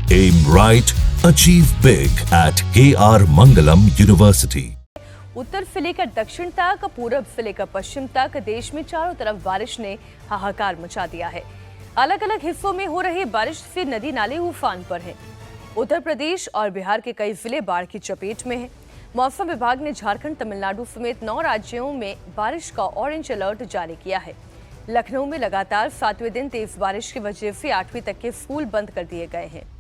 Aim right, achieve big at KR Mangalam University. उत्तर से लेकर दक्षिण तक, पूरब से लेकर पश्चिम तक देश में चारों तरफ बारिश ने हाहाकार मचा दिया है। अलग अलग हिस्सों में हो रही बारिश से नदी नाले उफान पर हैं। उत्तर प्रदेश और बिहार के कई जिले बाढ़ की चपेट में हैं। मौसम विभाग ने झारखंड, तमिलनाडु समेत 9 राज्यों में बारिश का ऑरेंज अलर्ट जारी किया है। लखनऊ में लगातार 7वें दिन तेज बारिश की वजह से 8वीं तक के स्कूल बंद कर दिए गए हैं।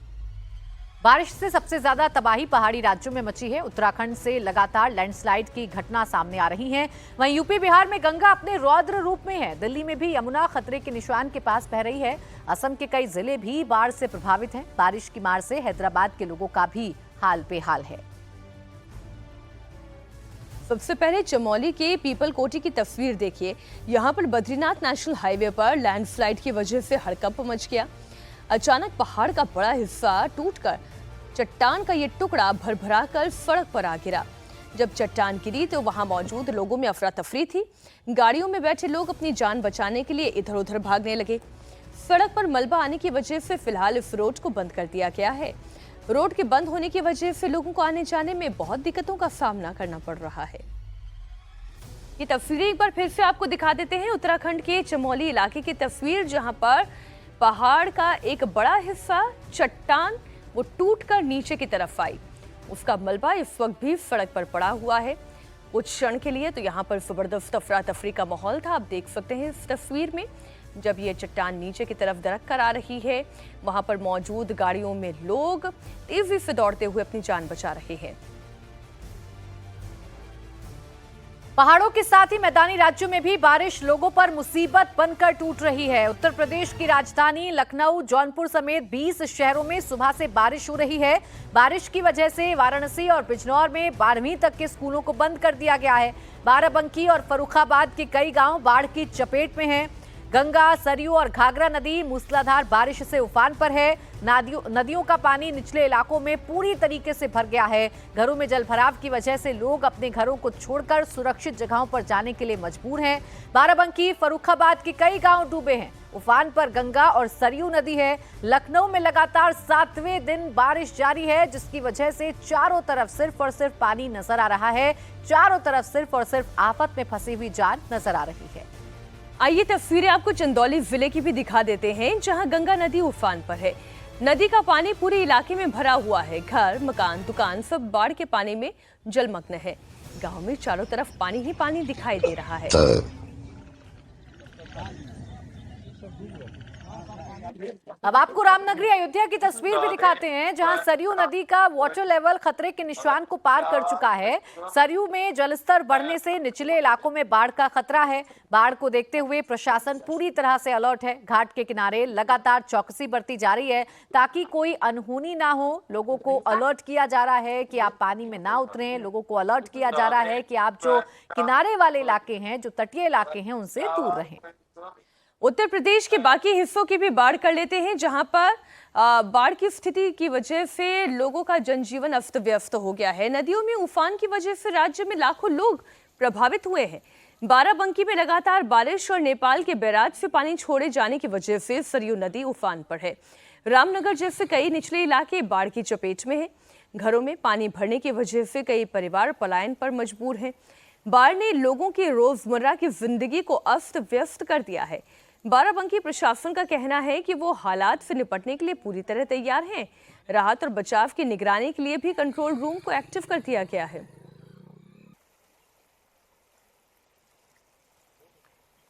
बारिश से सबसे ज्यादा तबाही पहाड़ी राज्यों में मची है। उत्तराखंड से लगातार लैंडस्लाइड की घटना सामने आ रही है। वहीं यूपी, बिहार में गंगा अपने रौद्र रूप में है। दिल्ली में भी यमुना खतरे के निशान के पास बह रही है। असम के कई जिले भी बाढ़ से प्रभावित हैं। बारिश की मार से हैदराबाद के लोगों का भी हाल बेहाल है। सबसे पहले चमोली के पीपल कोटी की तस्वीर देखिए। यहाँ पर बद्रीनाथ नेशनल हाईवे पर लैंडस्लाइड की वजह से हड़कंप मच गया। अचानक पहाड़ का बड़ा हिस्सा टूटकर चट्टान का ये टुकड़ा भरभरा कर सड़क पर आ गिरा। जब चट्टान गिरी तो वहां मौजूद लोगों में अफरा तफरी थी। गाड़ियों में बैठे लोग अपनी जान बचाने के लिए इधर उधर भागने लगे। सड़क पर मलबा आने की वजह से फिलहाल इस रोड को बंद कर दिया गया है। रोड के बंद होने की वजह से लोगों को आने जाने में बहुत दिक्कतों का सामना करना पड़ रहा है। ये तस्वीरें एक बार फिर से आपको दिखा देते हैं। उत्तराखंड के चमोली इलाके की तस्वीर, जहां पर पहाड़ का एक बड़ा हिस्सा चट्टान वो टूटकर नीचे की तरफ आई। उसका मलबा इस वक्त भी सड़क पर पड़ा हुआ है। कुछ क्षण के लिए तो यहाँ पर जबरदस्त अफरा तफरी का माहौल था। आप देख सकते हैं इस तस्वीर में, जब ये चट्टान नीचे की तरफ दरक कर आ रही है, वहां पर मौजूद गाड़ियों में लोग तेजी से दौड़ते हुए अपनी जान बचा रहे हैं। पहाड़ों के साथ ही मैदानी राज्यों में भी बारिश लोगों पर मुसीबत बनकर टूट रही है। उत्तर प्रदेश की राजधानी लखनऊ, जौनपुर समेत 20 शहरों में सुबह से बारिश हो रही है। बारिश की वजह से वाराणसी और बिजनौर में 12वीं तक के स्कूलों को बंद कर दिया गया है। बाराबंकी और फर्रुखाबाद के कई गांव बाढ़ की चपेट में हैं। गंगा, सरयू और घाघरा नदी मूसलाधार बारिश से उफान पर है। नदियों का पानी निचले इलाकों में पूरी तरीके से भर गया है। घरों में जलभराव की वजह से लोग अपने घरों को छोड़कर सुरक्षित जगहों पर जाने के लिए मजबूर हैं। बाराबंकी, फर्रुखाबाद के कई गांव डूबे हैं। उफान पर गंगा और सरयू नदी है। लखनऊ में लगातार 7वें दिन बारिश जारी है, जिसकी वजह से चारों तरफ सिर्फ और सिर्फ पानी नजर आ रहा है। चारों तरफ सिर्फ और सिर्फ आफत में फंसी हुई जान नजर आ रही है। आइए तस्वीरें आपको चंदौली जिले की भी दिखा देते हैं, जहां गंगा नदी उफान पर है। नदी का पानी पूरे इलाके में भरा हुआ है। घर, मकान, दुकान सब बाढ़ के पानी में जलमग्न है। गांव में चारों तरफ पानी ही पानी दिखाई दे रहा है। अब आपको रामनगरी अयोध्या की तस्वीर भी दिखाते हैं, जहां सरयू नदी का वाटर लेवल खतरे के निशान को पार कर चुका है। सरयू में जलस्तर बढ़ने से निचले इलाकों में बाढ़ का खतरा है। बाढ़ को देखते हुए प्रशासन पूरी तरह से अलर्ट है। घाट के किनारे लगातार चौकसी बरती जा रही है ताकि कोई अनहोनी ना हो। लोगों को अलर्ट किया जा रहा है कि आप पानी में ना उतरें। लोगों को अलर्ट किया जा रहा है कि आप जो किनारे वाले इलाके हैं, जो तटीय इलाके हैं, उनसे दूर रहें। उत्तर प्रदेश के बाकी हिस्सों की भी बाढ़ कर लेते हैं, जहां पर बाढ़ की स्थिति की वजह से लोगों का जनजीवन अस्त व्यस्त हो गया है। नदियों में उफान की वजह से राज्य में लाखों लोग प्रभावित हुए हैं। बाराबंकी में लगातार बारिश और नेपाल के बैराज से पानी छोड़े जाने की वजह से सरयू नदी उफान पर है। रामनगर जैसे कई निचले इलाके बाढ़ की चपेट में हैं। घरों में पानी भरने की वजह से कई परिवार पलायन पर मजबूर हैं। बाढ़ ने लोगों की रोजमर्रा की जिंदगी को अस्त व्यस्त कर दिया है। बाराबंकी प्रशासन का कहना है कि वो हालात से निपटने के लिए पूरी तरह तैयार हैं। राहत और बचाव की निगरानी के लिए भी कंट्रोल रूम को एक्टिव कर दिया गया है।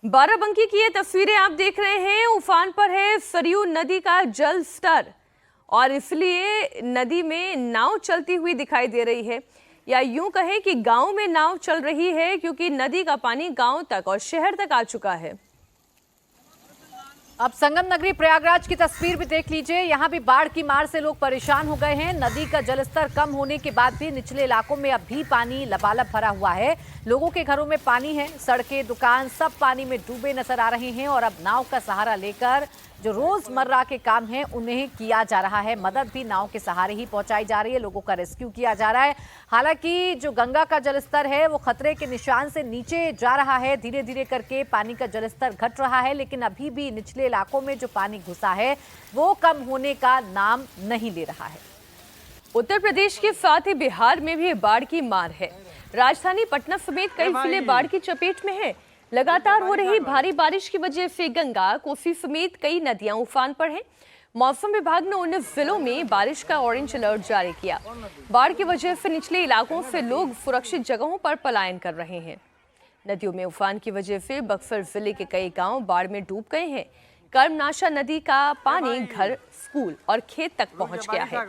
बाराबंकी की ये तस्वीरें आप देख रहे हैं। उफान पर है सरयू नदी का जल स्तर और इसलिए नदी में नाव चलती हुई दिखाई दे रही है, या यूं कहें कि गांव में नाव चल रही है, क्योंकि नदी का पानी गांव तक और शहर तक आ चुका है। अब संगम नगरी प्रयागराज की तस्वीर भी देख लीजिए। यहाँ भी बाढ़ की मार से लोग परेशान हो गए हैं। नदी का जलस्तर कम होने के बाद भी निचले इलाकों में अब भी पानी लबालब भरा हुआ है। लोगों के घरों में पानी है। सड़कें, दुकान सब पानी में डूबे नजर आ रहे हैं और अब नाव का सहारा लेकर जो रोजमर्रा के काम हैं उन्हें किया जा रहा है। मदद भी नाव के सहारे ही पहुंचाई जा रही है, लोगों का रेस्क्यू किया जा रहा है। हालांकि जो गंगा का जलस्तर है वो खतरे के निशान से नीचे जा रहा है, धीरे धीरे करके पानी का जलस्तर घट रहा है, लेकिन अभी भी निचले इलाकों में जो पानी घुसा है वो कम होने का नाम नहीं ले रहा है। उत्तर प्रदेश के साथ ही बिहार में भी बाढ़ की मार है। राजधानी पटना समेत कई जिले बाढ़ की चपेट में हैं। लगातार हो रही भारी बारिश की वजह से गंगा, कोसी समेत कई नदियां उफान पर हैं। मौसम विभाग ने 19 जिलों में बारिश का ऑरेंज अलर्ट जारी किया। बाढ़ की वजह से निचले इलाकों से लोग सुरक्षित जगहों पर पलायन कर रहे हैं। नदियों में उफान की वजह से बक्सर जिले के कई गांव बाढ़ में डूब गए हैं। कर्मनाशा नदी का पानी घर, स्कूल और खेत तक पहुंच गया है।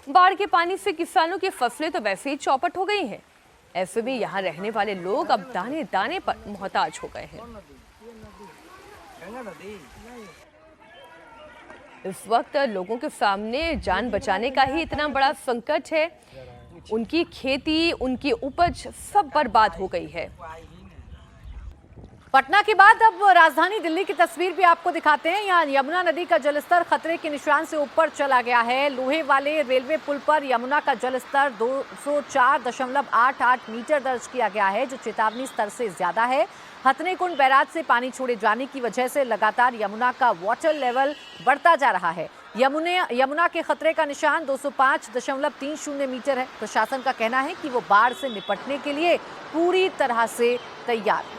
बाढ़ के पानी से किसानों की फसलें तो वैसे ही चौपट हो गई हैं। ऐसे में यहाँ रहने वाले लोग अब दाने दाने पर मोहताज हो गए हैं। इस वक्त लोगों के सामने जान बचाने का ही इतना बड़ा संकट है। उनकी खेती, उनकी उपज सब बर्बाद हो गई है। पटना के बाद अब राजधानी दिल्ली की तस्वीर भी आपको दिखाते हैं। यहाँ यमुना नदी का जलस्तर खतरे के निशान से ऊपर चला गया है। लोहे वाले रेलवे पुल पर यमुना का जलस्तर 204.88 मीटर दर्ज किया गया है, जो चेतावनी स्तर से ज्यादा है। हथनीकुंड बैराज से पानी छोड़े जाने की वजह से लगातार यमुना का वाटर लेवल बढ़ता जा रहा है। यमुना के खतरे का निशान 205.30 मीटर है। प्रशासन का कहना है कि वो बाढ़ से निपटने के लिए पूरी तरह से तैयार है।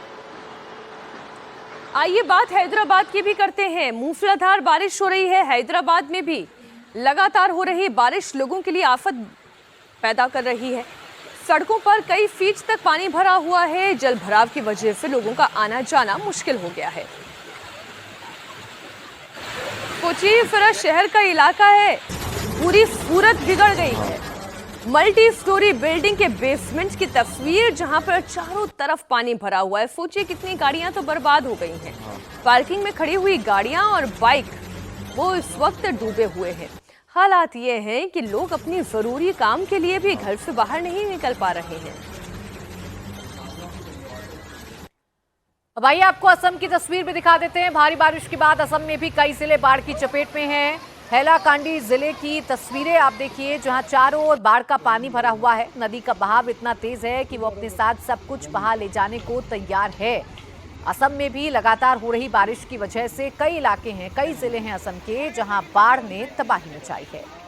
आइए बात हैदराबाद की भी करते हैं। मूसलाधार बारिश हो रही है हैदराबाद में भी। लगातार हो रही बारिश लोगों के लिए आफत पैदा कर रही है। सड़कों पर कई फीट तक पानी भरा हुआ है। जल भराव की वजह से लोगों का आना जाना मुश्किल हो गया है। कोची फिरा शहर का इलाका है, पूरी सूरत बिगड़ गई है। मल्टी स्टोरी बिल्डिंग के बेसमेंट की तस्वीर, जहां पर चारों तरफ पानी भरा हुआ है। सोचिए कितनी गाड़ियां तो बर्बाद हो गई हैं। पार्किंग में खड़ी हुई गाड़ियां और बाइक वो इस वक्त डूबे हुए हैं। हालात ये हैं कि लोग अपनी जरूरी काम के लिए भी घर से बाहर नहीं निकल पा रहे हैं। अब आइए आपको असम की तस्वीर भी दिखा देते हैं। भारी बारिश के बाद असम में भी कई जिले बाढ़ की चपेट में हैं। हैलाकांडी जिले की तस्वीरें आप देखिए, जहां चारों ओर बाढ़ का पानी भरा हुआ है। नदी का बहाव इतना तेज है कि वो अपने साथ सब कुछ बहा ले जाने को तैयार है। असम में भी लगातार हो रही बारिश की वजह से कई इलाके हैं, कई जिले हैं असम के, जहां बाढ़ ने तबाही मचाई है।